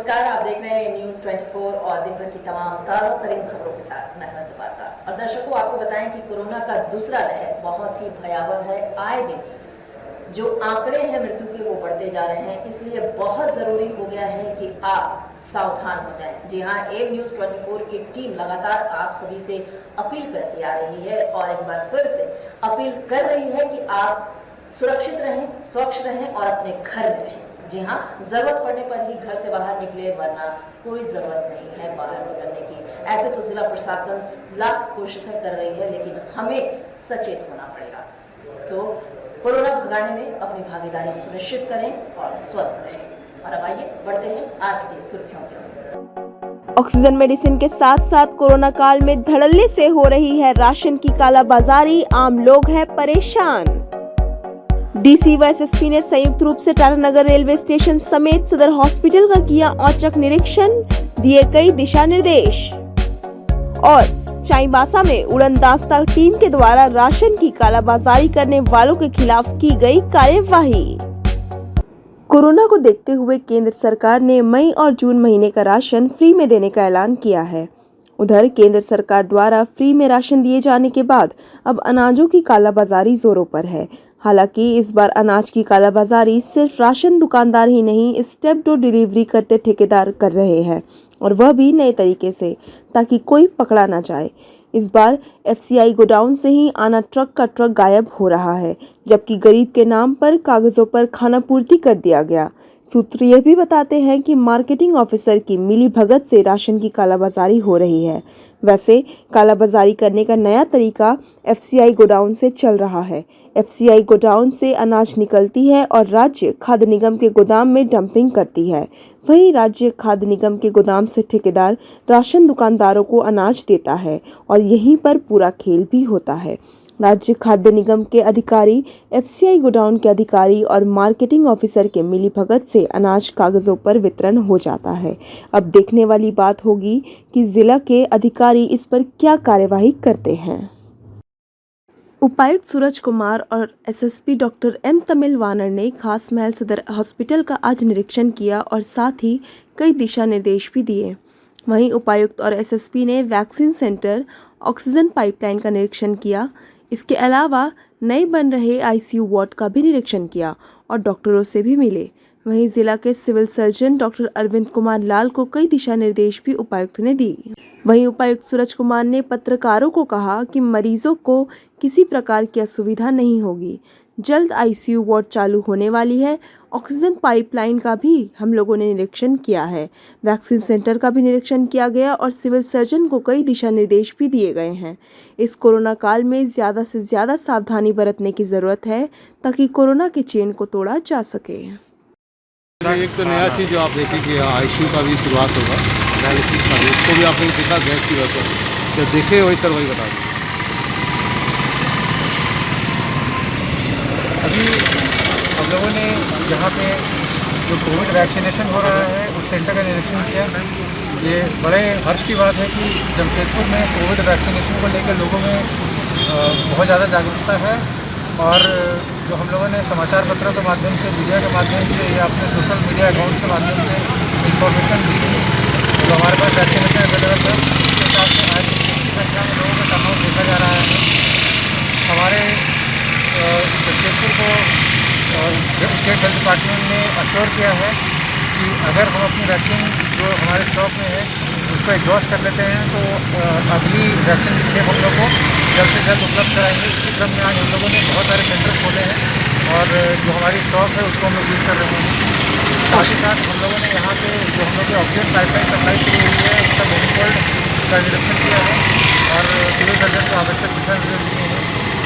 नमस्कार, आप देख रहे हैं न्यूज़ 24 और दिन भर की तमाम ताज़ा तरीन खबरों के साथ मैं हेमंत पात्रा। और दर्शकों, आपको बताएं कि कोरोना का दूसरा लहर बहुत ही भयावह है। आए दिन जो आंकड़े हैं मृत्यु के वो बढ़ते जा रहे हैं, इसलिए बहुत ज़रूरी हो गया है कि आप सावधान हो जाएं। जी हाँ, ए न्यूज़ 24 की टीम लगातार आप सभी से अपील करती आ रही है और एक बार फिर से अपील कर रही है कि आप सुरक्षित रहें, स्वच्छ रहें और अपने घर में रहें। जी हाँ, जरूरत पड़ने पर ही घर से बाहर निकले, वरना कोई जरूरत नहीं है बाहर निकलने की। ऐसे तो जिला प्रशासन लाख कोशिशें कर रही है, लेकिन हमें सचेत होना पड़ेगा। तो कोरोना भगाने में अपनी भागीदारी सुनिश्चित करें और स्वस्थ रहें। और अब आइए बढ़ते हैं आज की सुर्खियों की। ऑक्सीजन मेडिसिन के साथ साथ कोरोना काल में धड़ल्ले से हो रही है राशन की कालाबाजारी, आम लोग हैं परेशान। डीसी व एसएसपी ने संयुक्त रूप से टाटानगर रेलवे स्टेशन समेत सदर हॉस्पिटल का किया औचक निरीक्षण, दिए कई दिशा निर्देश। और चाईबासा में उड़नदस्ता टीम के द्वारा राशन की कालाबाजारी करने वालों के खिलाफ की गई कार्यवाही। कोरोना को देखते हुए केंद्र सरकार ने मई और जून महीने का राशन फ्री में देने का ऐलान किया है। उधर केंद्र सरकार द्वारा फ्री में राशन दिए जाने के बाद अब अनाजों की कालाबाजारी जोरों पर है। हालांकि इस बार अनाज की कालाबाजारी सिर्फ राशन दुकानदार ही नहीं, स्टेप डोर डिलीवरी करते ठेकेदार कर रहे हैं, और वह भी नए तरीके से, ताकि कोई पकड़ा ना जाए। इस बार एफसीआई गोडाउन से ही आना ट्रक का ट्रक गायब हो रहा है, जबकि गरीब के नाम पर कागजों पर खानापूर्ति कर दिया गया। सूत्र यह भी बताते हैं कि मार्केटिंग ऑफिसर की मिलीभगत से राशन की कालाबाजारी हो रही है। वैसे कालाबाजारी करने का नया तरीका एफसीआई गोडाउन से चल रहा है। एफसीआई गोडाउन से अनाज निकलती है और राज्य खाद्य निगम के गोदाम में डंपिंग करती है। वहीं राज्य खाद्य निगम के गोदाम से ठेकेदार राशन दुकानदारों को अनाज देता है और यहीं पर पूरा खेल भी होता है। राज्य खाद्य निगम के अधिकारी, एफसीआई गोडाउन के अधिकारी और मार्केटिंग ऑफिसर के मिलीभगत से अनाज कागजों पर वितरण हो जाता है। अब देखने वाली बात होगी कि जिला के अधिकारी इस पर क्या कार्यवाही करते हैं। उपायुक्त सूरज कुमार और एसएसपी डॉक्टर एम तमिल वानर ने खास महल सदर हॉस्पिटल का आज निरीक्षण किया और साथ ही कई दिशा निर्देश भी दिए। वहीं उपायुक्त और एसएसपी ने वैक्सीन सेंटर, ऑक्सीजन पाइपलाइन का निरीक्षण किया। इसके अलावा नए बन रहे आईसीयू वार्ड का भी निरीक्षण किया और डॉक्टरों से भी मिले। वहीं जिला के civil surgeon doctor Arvind Kumar Lal को कई दिशा निर्देश भी उपायुक्त ने दी। वहीं उपायुक्त सूरज कुमार ने पत्रकारों को कहा कि मरीजों को किसी प्रकार की असुविधा नहीं होगी। जल्द आईसीयू वार्ड चालू होने वाली है। ऑक्सीजन पाइपलाइन का भी हम लोगों ने निरीक्षण किया है। वैक्सीन सेंटर का भी निरीक्षण किया गया और सिविल सर्जन को कई दिशा निर्देश भी दिए गए हैं। इस कोरोना काल में ज़्यादा से ज़्यादा सावधानी बरतने की ज़रूरत है, ताकि कोरोना के चेन को तोड़ा जा सके। एक तो नया चीज़ जो आप देखें कि आईसीयू का भी शुरुआत होगा, डायलिसिस का भी, उसको भी आपने देखा गैस की वजह से, जो देखे वही सर वही बता दें। अभी हम लोगों ने यहाँ पे जो कोविड वैक्सीनेशन हो रहा है उस सेंटर का निरीक्षण किया। ये बड़े हर्ष की बात है कि जमशेदपुर में कोविड वैक्सीनेशन को लेकर लोगों में बहुत ज़्यादा जागरूकता है, और जो हम लोगों ने समाचार पत्रों के माध्यम से, मीडिया के माध्यम से या अपने सोशल मीडिया अकाउंट्स के माध्यम से इंफॉर्मेशन दी थी, जो हमारे पास वैक्सीनेशन अवेलेबल है, उसके हिसाब से आज की संख्या में लोगों का टर्नआउट देखा जा रहा है। हमारे जमशेदपुर को स्टेट हेल्थ डिपार्टमेंट ने अश्योर किया है कि अगर हम अपनी वैक्सीन जो हमारे स्टॉक में है उसको एग्जॉस्ट कर लेते हैं तो अगली वैक्सीन की खेप हम लोग को जल्द से जल्द उपलब्ध कराएंगे। इसी क्रम में आज हम लोगों ने बहुत सारे सेंटर खोले हैं और जो हमारी स्टॉक है उसको हम लोग यूज़ कर रहे हैं। साथ ही साथ हम लोगों ने यहाँ पे जो हम लोग की ऑक्सीजन पाइपलाइन सप्लाई शुरू हुई है उसका मैनीफोल्ड का निरीक्षण किया है और सिविल सर्जन को आवश्यक दिशा निर्देश दिए हैं।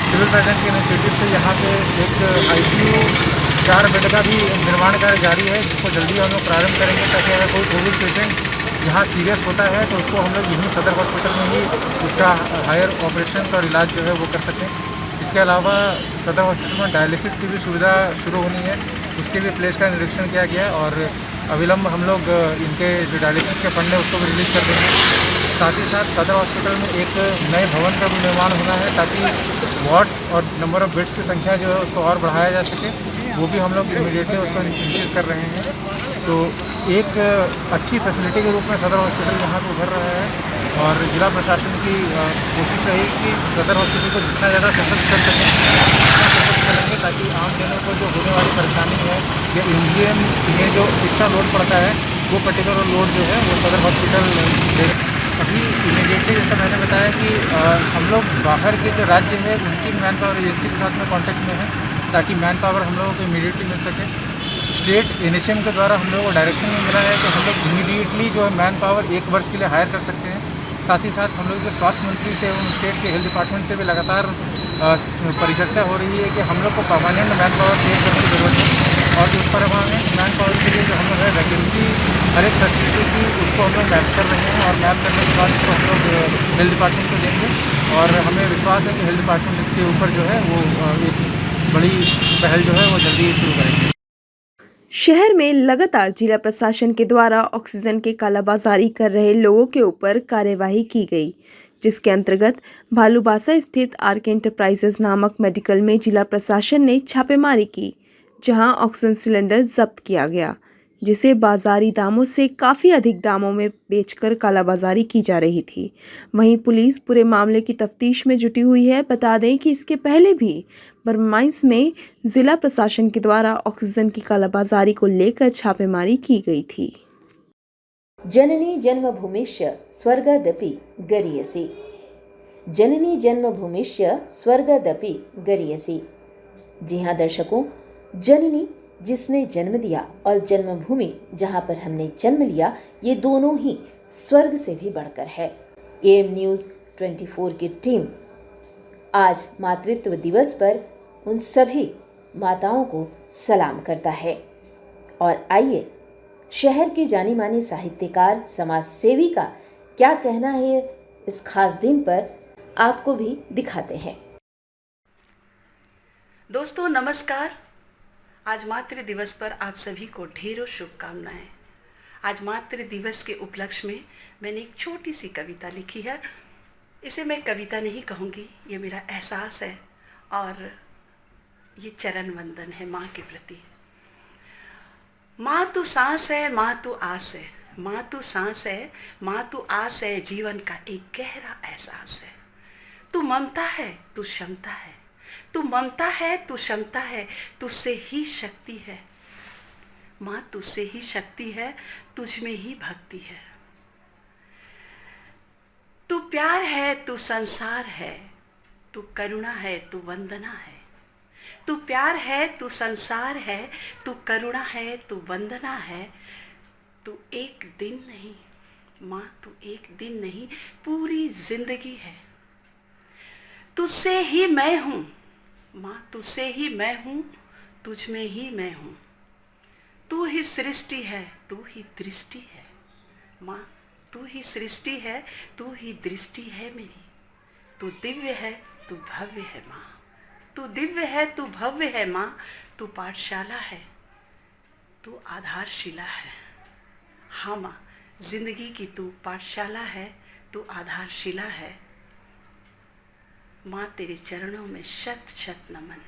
सिविल सर्जन के इनिशिएटिव से यहाँ पे एक आईसीयू 4 बेड का भी निर्माण कार्य जारी है, जिसको जल्दी हम लोग प्रारंभ करेंगे, ताकि अगर कोई कोविड पेशेंट यहाँ सीरियस होता है तो उसको हम लोग यहीं सदर हॉस्पिटल में ही उसका हायर ऑपरेशंस और इलाज जो है वो कर सकें। इसके अलावा सदर हॉस्पिटल में डायलिसिस की भी सुविधा शुरू होनी है, उसके भी प्लेस का निरीक्षण किया गया और अविलंब हम लोग इनके जो डायलिसिस के फंड है उसको भी रिलीज कर देंगे। साथ ही साथ सदर हॉस्पिटल में एक नए भवन का भी निर्माण होना है, ताकि वार्ड्स और नंबर ऑफ़ बेड्स की संख्या जो है उसको और बढ़ाया जा सके। वो भी हम लोग इमीडिएटली उसको इंक्रीज़ कर रहे हैं। तो एक अच्छी फैसिलिटी के रूप में सदर हॉस्पिटल यहाँ पर उभर रहा है और जिला प्रशासन की कोशिश रहेगी कि सदर हॉस्पिटल को जितना ज़्यादा सशक्त कर सकें उतना सशक्त करेंगे, ताकि आम जनों को जो होने वाली परेशानी है या इंजीएम में जो एक्स्ट्रा लोड पड़ता है वो पर्टिकुलर लोड जो है वो सदर हॉस्पिटल ले। अभी इमीडिएटली जैसा मैंने बताया कि हम लोग बाहर के जो राज्य है उनकी मैन पावर एजेंसी के साथ में कॉन्टैक्ट में है, ताकि मैन पावर हम लोगों को इमीडिएटली मिल सके। स्टेट NHM के द्वारा हम लोगों को डायरेक्शन में मिला है कि हम लोग इमीडिएटली जो है मैन पावर 1 वर्ष के लिए हायर कर सकते हैं। साथ ही साथ हम लोग जो स्वास्थ्य मंत्री से एवं स्टेट के हेल्थ डिपार्टमेंट से भी लगातार परिचर्चा हो रही है कि हम लोग को परमानेंट मैन पावर क्रिएट करने की ज़रूरत है और उस पर मैन पावर के लिए जो हम लोग है वैकेंसी हर एक फैसिलिटी की उसको हम लोग मैप कर रहे हैं और मैप करने के बाद इसको हम लोग हेल्थ डिपार्टमेंट को देंगे और हमें विश्वास है कि हेल्थ डिपार्टमेंट इसके ऊपर जो है वो एक बड़ी पहल जो है वो जल्दी शुरू करेंगे। शहर में लगातार जिला प्रशासन के द्वारा ऑक्सीजन की कालाबाजारी कर रहे लोगों के ऊपर कार्यवाही की गई, जिसके अंतर्गत भालूबासा स्थित आरके एंटरप्राइजेज नामक मेडिकल में जिला प्रशासन ने छापेमारी की, जहां ऑक्सीजन सिलेंडर जब्त किया गया, जिसे बाजारी दामों से काफ़ी अधिक दामों में बेचकर कालाबाजारी की जा रही थी। वहीं पुलिस पूरे मामले की तफ्तीश में जुटी हुई है। बता दें कि इसके पहले भी बरमाइस में जिला प्रशासन के द्वारा ऑक्सीजन की कालाबाजारी को लेकर छापेमारी की गई थी। जननी जन्मभूमिश्च स्वर्गदपि गरीयसी, जननी जन्मभूमिश्च स्वर्गदपि गरीयसी। जी हाँ दर्शकों, जननी जिसने जन्म दिया और जन्मभूमि जहाँ पर हमने जन्म लिया, ये दोनों ही स्वर्ग से भी बढ़कर है। AM न्यूज़ 24 की टीम आज मातृत्व दिवस पर उन सभी माताओं को सलाम करता है। और आइए शहर की जानी मानी साहित्यकार, समाज सेवी का क्या कहना है इस खास दिन पर, आपको भी दिखाते हैं। दोस्तों नमस्कार। आज मातृ दिवस पर आप सभी को ढेरों शुभकामनाएं। आज मातृ दिवस के उपलक्ष्य में मैंने एक छोटी सी कविता लिखी है। इसे मैं कविता नहीं कहूँगी, ये मेरा एहसास है और ये चरण वंदन है माँ के प्रति। माँ तू सांस है, माँ तू आस है, माँ तू सांस है, माँ तू आस है, जीवन का एक गहरा एहसास है। तू ममता है, तू क्षमता है, तू ममता है, तू क्षमता है, तुझसे ही शक्ति है माँ, तुझसे ही शक्ति है, तुझ में ही भक्ति है। तू प्यार है, तू संसार है, तू करुणा है, तू वंदना है। तू प्यार है, तू संसार है, तू करुणा है, तू वंदना है। तू एक दिन नहीं माँ, तू एक दिन नहीं, पूरी जिंदगी है। तुझसे ही मैं हूँ माँ, तुझसे ही मैं हूँ, तुझ में ही मैं हूँ। तू ही सृष्टि है, तू ही दृष्टि है माँ, तू ही सृष्टि है, तू ही दृष्टि है मेरी। तू दिव्य है, तू भव्य है माँ, तू दिव्य है, तू भव्य है माँ। तू पाठशाला है, तू आधारशिला है। हाँ माँ, जिंदगी की तू पाठशाला है, तू आधारशिला है माँ। तेरे चरणों में शत शत नमन।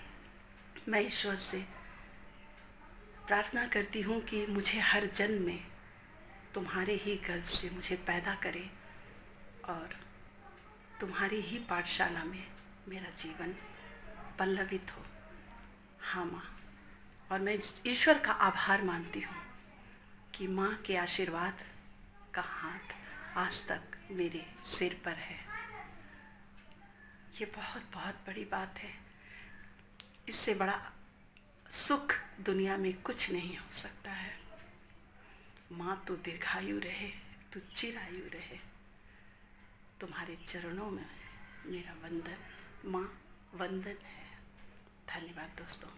मैं ईश्वर से प्रार्थना करती हूँ कि मुझे हर जन्म में तुम्हारे ही गर्भ से मुझे पैदा करे और तुम्हारी ही पाठशाला में मेरा जीवन पल्लवित हो। हाँ माँ, और मैं ईश्वर का आभार मानती हूँ कि माँ के आशीर्वाद का हाथ आज तक मेरे सिर पर है। ये बहुत बहुत बड़ी बात है। इससे बड़ा सुख दुनिया में कुछ नहीं हो सकता है। माँ तू दीर्घायु रहे, तू चिरायु रहे। तुम्हारे चरणों में मेरा वंदन माँ, वंदन है। धन्यवाद दोस्तों।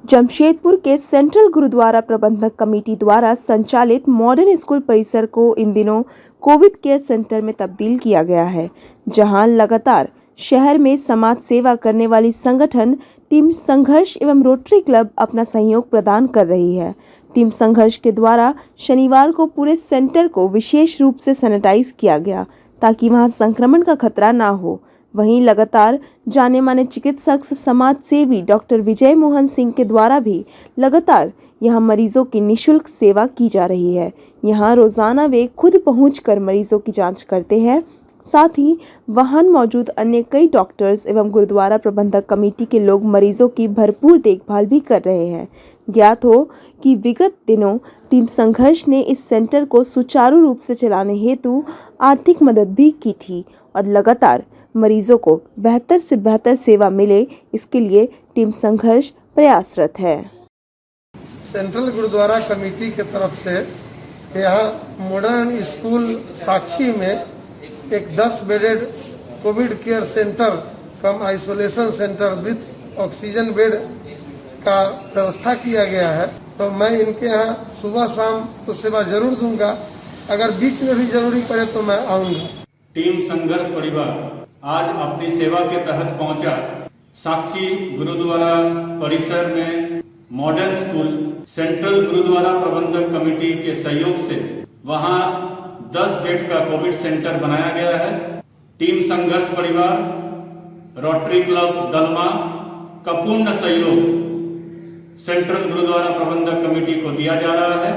जमशेदपुर के सेंट्रल गुरुद्वारा प्रबंधक कमेटी द्वारा संचालित मॉडर्न स्कूल परिसर को इन दिनों कोविड केयर सेंटर में तब्दील किया गया है, जहां लगातार शहर में समाज सेवा करने वाली संगठन टीम संघर्ष एवं रोटरी क्लब अपना सहयोग प्रदान कर रही है। टीम संघर्ष के द्वारा शनिवार को पूरे सेंटर को विशेष रूप से सैनिटाइज किया गया ताकि वहां संक्रमण का खतरा ना हो। वहीं लगातार जाने माने चिकित्सक समाज सेवी डॉक्टर विजय मोहन सिंह के द्वारा भी लगातार यहां मरीजों की निशुल्क सेवा की जा रही है। यहां रोजाना वे खुद पहुंचकर मरीजों की जांच करते हैं। साथ ही वहां मौजूद अन्य कई डॉक्टर्स एवं गुरुद्वारा प्रबंधक कमेटी के लोग मरीजों की भरपूर देखभाल भी कर रहे हैं। ज्ञात हो कि विगत दिनों टीम संघर्ष ने इस सेंटर को सुचारू रूप से चलाने हेतु आर्थिक मदद भी की थी और लगातार मरीजों को बेहतर से बेहतर सेवा मिले, इसके लिए टीम संघर्ष प्रयासरत है। सेंट्रल गुरुद्वारा कमेटी की तरफ से यहाँ मॉडर्न स्कूल साक्षी में एक 10 bedded Covid care centre come isolation centre with oxygen bed का व्यवस्था किया गया है। तो मैं इनके यहाँ सुबह शाम तो सेवा जरूर दूंगा, अगर बीच में भी जरूरी पड़े तो मैं आऊँगा। टीम संघर्ष परिवार आज अपनी सेवा के तहत पहुंचा साक्षी गुरुद्वारा परिसर में मॉडर्न स्कूल सेंट्रल गुरुद्वारा प्रबंधक कमेटी के सहयोग से वहां 10 बेड का कोविड सेंटर बनाया गया है। टीम संघर्ष परिवार, रोटरी क्लब दलमा का पूर्ण सहयोग सेंट्रल गुरुद्वारा प्रबंधक कमेटी को दिया जा रहा है।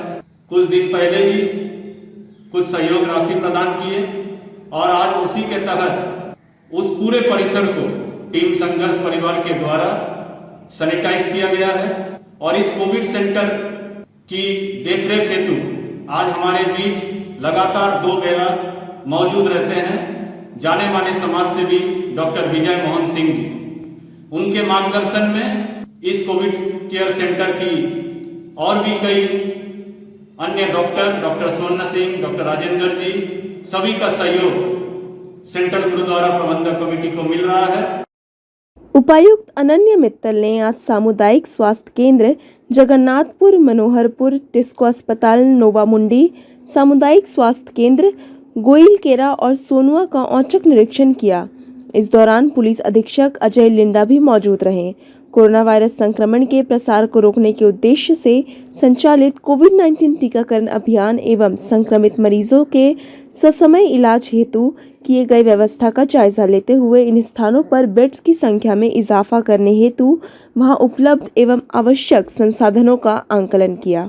कुछ दिन पहले ही कुछ सहयोग राशि प्रदान किए और आज उसी के तहत उस पूरे परिसर को टीम संघर्ष परिवार के द्वारा सैनिटाइज किया गया है और इस कोविड सेंटर की देखरेख हेतु आज हमारे बीच लगातार 2 बेला मौजूद रहते हैं जाने माने समाज सेवी डॉक्टर विजय मोहन सिंह जी। उनके मार्गदर्शन में इस कोविड केयर सेंटर की और भी कई अन्य डॉक्टर स्वर्ण सिंह, डॉक्टर राजेंद्र जी, सभी का सहयोग सेंट्रल गुरुद्वारा प्रबंधक कमेटी को मिल रहा है। उपायुक्त अनन्य मित्तल ने आज सामुदायिक स्वास्थ्य केंद्र जगन्नाथपुर, मनोहरपुर, टिस्को अस्पताल नोवामुंडी, सामुदायिक स्वास्थ्य केंद्र गोइलकेरा और सोनुआ का औचक निरीक्षण किया। इस दौरान पुलिस अधीक्षक अजय लिंडा भी मौजूद रहे। कोरोना वायरस संक्रमण के प्रसार को रोकने के उद्देश्य से संचालित कोविड-19 टीकाकरण अभियान एवं संक्रमित मरीजों के ससमय इलाज हेतु किए गए व्यवस्था का जायजा लेते हुए इन स्थानों पर बेड्स की संख्या में इजाफा करने हेतु वहां उपलब्ध एवं आवश्यक संसाधनों का आंकलन किया।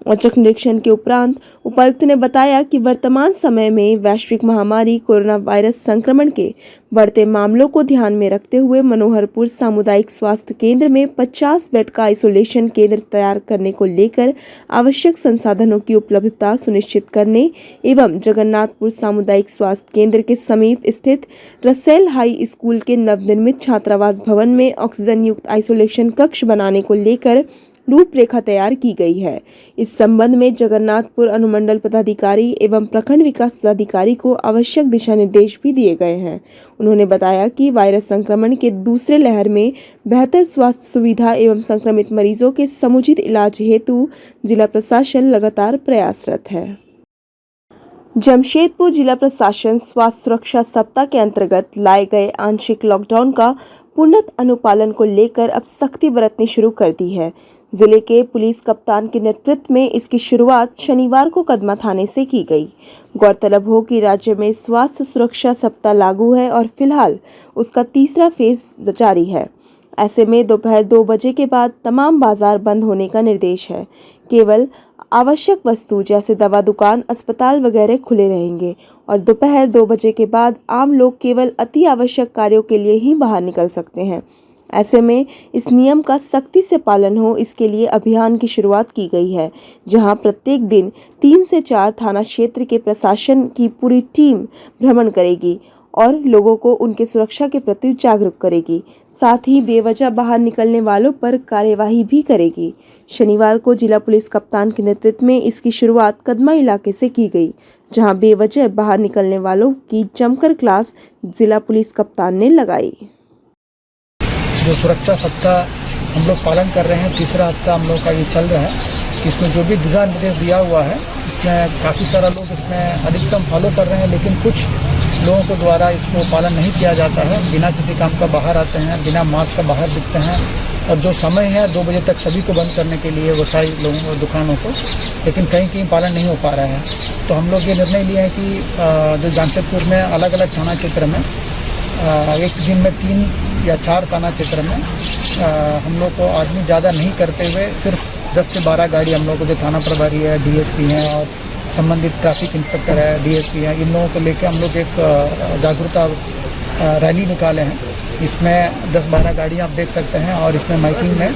औचक निरीक्षण के उपरांत उपायुक्त ने बताया कि वर्तमान समय में वैश्विक महामारी कोरोना वायरस संक्रमण के बढ़ते मामलों को ध्यान में रखते हुए मनोहरपुर सामुदायिक स्वास्थ्य केंद्र में 50 बेड का आइसोलेशन केंद्र तैयार करने को लेकर आवश्यक संसाधनों की उपलब्धता सुनिश्चित करने एवं जगन्नाथपुर सामुदायिक स्वास्थ्य केंद्र के समीप स्थित रसेल हाई स्कूल के नवनिर्मित छात्रावास भवन में ऑक्सीजन युक्त आइसोलेशन कक्ष बनाने को लेकर रूपरेखा तैयार की गई है। इस संबंध में जगन्नाथपुर अनुमंडल पदाधिकारी एवं प्रखंड विकास पदाधिकारी को आवश्यक दिशा निर्देश भी दिए गए हैं। उन्होंने बताया कि वायरस संक्रमण के दूसरे लहर में बेहतर स्वास्थ्य सुविधा एवं संक्रमित मरीजों के समुचित इलाज हेतु जिला प्रशासन लगातार प्रयासरत है। जमशेदपुर जिला प्रशासन स्वास्थ्य सुरक्षा सप्ताह के अंतर्गत लाए गए आंशिक लॉकडाउन का पूर्णत अनुपालन को लेकर अब सख्ती बरतनी शुरू कर दी है। जिले के पुलिस कप्तान के नेतृत्व में इसकी शुरुआत शनिवार को कदमा थाने से की गई। गौरतलब हो कि राज्य में स्वास्थ्य सुरक्षा सप्ताह लागू है और फिलहाल उसका तीसरा फेज जारी है। ऐसे में दोपहर 2 बजे के बाद तमाम बाजार बंद होने का निर्देश है। केवल आवश्यक वस्तु जैसे दवा दुकान, अस्पताल वगैरह खुले रहेंगे और दोपहर 2 बजे के बाद आम लोग केवल अति आवश्यक कार्यों के लिए ही बाहर निकल सकते हैं। ऐसे में इस नियम का सख्ती से पालन हो, इसके लिए अभियान की शुरुआत की गई है, जहां प्रत्येक दिन 3 से 4 थाना क्षेत्र के प्रशासन की पूरी टीम भ्रमण करेगी और लोगों को उनके सुरक्षा के प्रति जागरूक करेगी। साथ ही बेवजह बाहर निकलने वालों पर कार्यवाही भी करेगी। शनिवार को जिला पुलिस कप्तान के नेतृत्व में इसकी शुरुआत कदमा इलाके से की गई, जहां बेवजह बाहर निकलने वालों की जमकर क्लास जिला पुलिस कप्तान ने लगाई। जो सुरक्षा सप्ताह हम लोग पालन कर रहे हैं, तीसरा हफ्ता हम लोग का ये चल रहा है। इसमें जो भी दिशा निर्देश दिया हुआ है, इसमें काफ़ी सारा लोग इसमें अधिकतम फॉलो कर रहे हैं, लेकिन कुछ लोगों को द्वारा इसको पालन नहीं किया जाता है। बिना किसी काम का बाहर आते हैं, बिना मास्क का बाहर दिखते हैं और जो समय है 2 बजे तक सभी को बंद करने के लिए व्यवसायी लोगों और दुकानों को, लेकिन कहीं पालन नहीं हो पा रहा है। तो हम लोग ये निर्णय लिए हैं कि जो जमशेदपुर में अलग अलग थाना क्षेत्र में एक दिन में 3 या 4 थाना क्षेत्र में हम लोग को आदमी ज़्यादा नहीं करते हुए सिर्फ 10 से 12 गाड़ी हम लोग को, जो थाना प्रभारी है, डीएसपी हैं और संबंधित ट्रैफिक इंस्पेक्टर है, डीएसपी हैं, इन लोगों को लेकर हम लोग एक जागरूकता रैली निकाले हैं। इसमें 10-12 गाड़ियाँ आप देख सकते हैं और इसमें माइकिंग में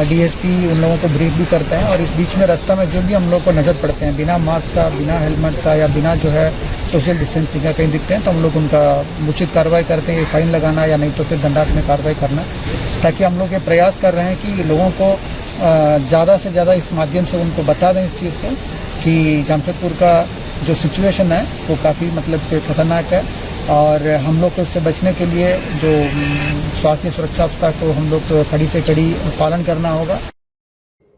डीएसपी उन लोगों को ब्रीफ भी करते हैं। और इस बीच में रास्ता में जो भी हम लोग को नज़र पड़ते हैं बिना मास्क का, बिना हेलमेट का या बिना जो है सोशल डिस्टेंसिंग का कहीं दिखते हैं तो हम लोग उनका उचित कार्रवाई करते हैं, फाइन लगाना या नहीं तो फिर दंडात्मक कार्रवाई करना, ताकि हम लोग ये प्रयास कर रहे हैं कि लोगों को ज़्यादा से ज़्यादा इस माध्यम से उनको बता दें इस चीज़ को कि जमशेदपुर का जो सिचुएशन है वो काफ़ी मतलब कि खतरनाक है और हम लोग को इससे बचने के लिए जो स्वास्थ्य सुरक्षा को हम लोग कड़ी से कड़ी पालन करना होगा।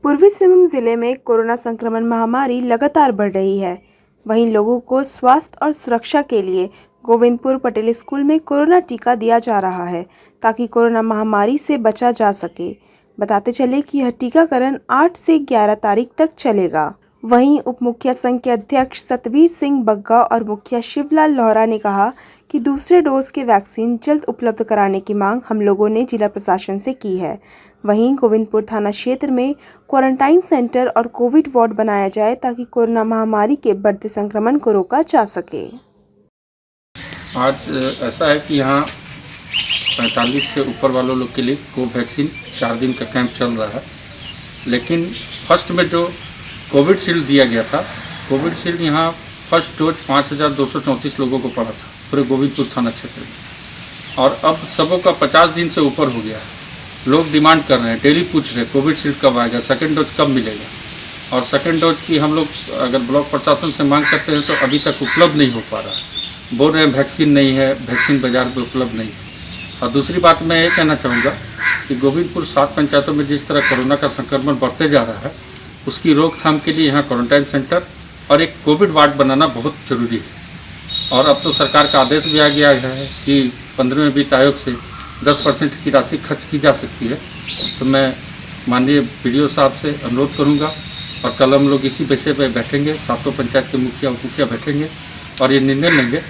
पूर्वी सिंहभूम जिले में कोरोना संक्रमण महामारी लगातार बढ़ रही है। वहीं लोगों को स्वास्थ्य और सुरक्षा के लिए गोविंदपुर पटेल स्कूल में कोरोना टीका दिया जा रहा है ताकि कोरोना महामारी से बचा जा सके। बताते चले कि यह टीकाकरण 8 से 11 तारीख तक चलेगा। वहीं उप मुखिया संघ के अध्यक्ष सतबीर सिंह बग्गा और मुखिया शिवलाल लोहरा ने कहा कि दूसरे डोज के वैक्सीन जल्द उपलब्ध कराने की मांग हम लोगों ने जिला प्रशासन से की है। वहीं गोविंदपुर थाना क्षेत्र में क्वारंटाइन सेंटर और कोविड वार्ड बनाया जाए ताकि कोरोना महामारी के बढ़ते संक्रमण को रोका जा सके। आज ऐसा है कि यहाँ 45 से ऊपर वालों लोग के लिए कोवैक्सीन 4 दिन का कैंप चल रहा है, लेकिन फर्स्ट में जो कोविड शील्ड दिया गया था, कोविड शील्ड यहाँ फर्स्ट डोज 5234 लोगों को पड़ा था पूरे गोविंदपुर थाना क्षेत्र में, और अब सबों का 50 दिन से ऊपर हो गया है। लोग डिमांड कर रहे हैं, डेली पूछ रहे हैं कोविड शील्ड कब आएगा, सेकंड डोज कब मिलेगा, और सेकंड डोज की हम लोग अगर ब्लॉक प्रशासन से मांग करते हैं तो अभी तक उपलब्ध नहीं हो पा रहा है। बोल रहे हैं वैक्सीन नहीं है, वैक्सीन बाज़ार में उपलब्ध नहीं है। और दूसरी बात मैं ये कहना चाहूँगा कि गोविंदपुर 7 पंचायतों में जिस तरह कोरोना का संक्रमण बढ़ते जा रहा है, उसकी रोकथाम के लिए यहाँ क्वारंटाइन सेंटर और एक कोविड वार्ड बनाना बहुत ज़रूरी है। और अब तो सरकार का आदेश भी आ गया है कि 15वें वित्त आयोग से 10% की राशि खर्च की जा सकती है। तो मैं माननीय बीडीओ साहब से अनुरोध करूँगा और कल हम लोग इसी विषय पर बैठेंगे, 7 पंचायत के मुखिया उप मुखिया बैठेंगे और ये निर्णय लेंगे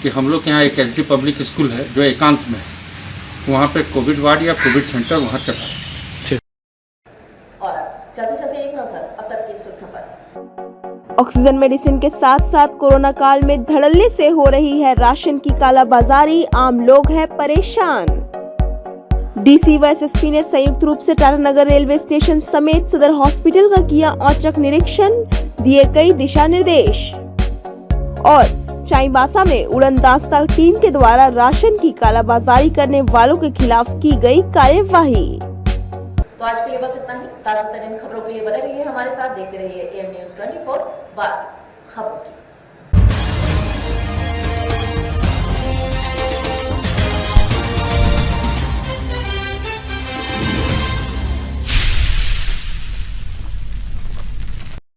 कि हम लोग यहाँ एक एचडी पब्लिक स्कूल है जो एकांत में है, वहाँ पे कोविड वार्ड या कोविड सेंटर वहाँ चलाएं। और चलते चलते एक नजर अब तक की सुर्खियों पर। ऑक्सीजन मेडिसिन के साथ साथ कोरोना काल में धड़ल्ले से हो रही है राशन की कालाबाजारी, आम लोग हैं परेशान। डीसी व एसएसपी ने संयुक्त रूप से टाटानगर रेलवे स्टेशन समेत सदर हॉस्पिटल का किया औचक निरीक्षण, दिए कई दिशा निर्देश। और चाईबासा में उड़नदस्ता टीम के द्वारा राशन की कालाबाजारी करने वालों के खिलाफ की गई कार्यवाही। तो आज के लिए बस इतना ही। ताजा तरीन खबरों के लिए बने रहिए हमारे साथ, देखते रहिए AM News 24 बात खबरों की।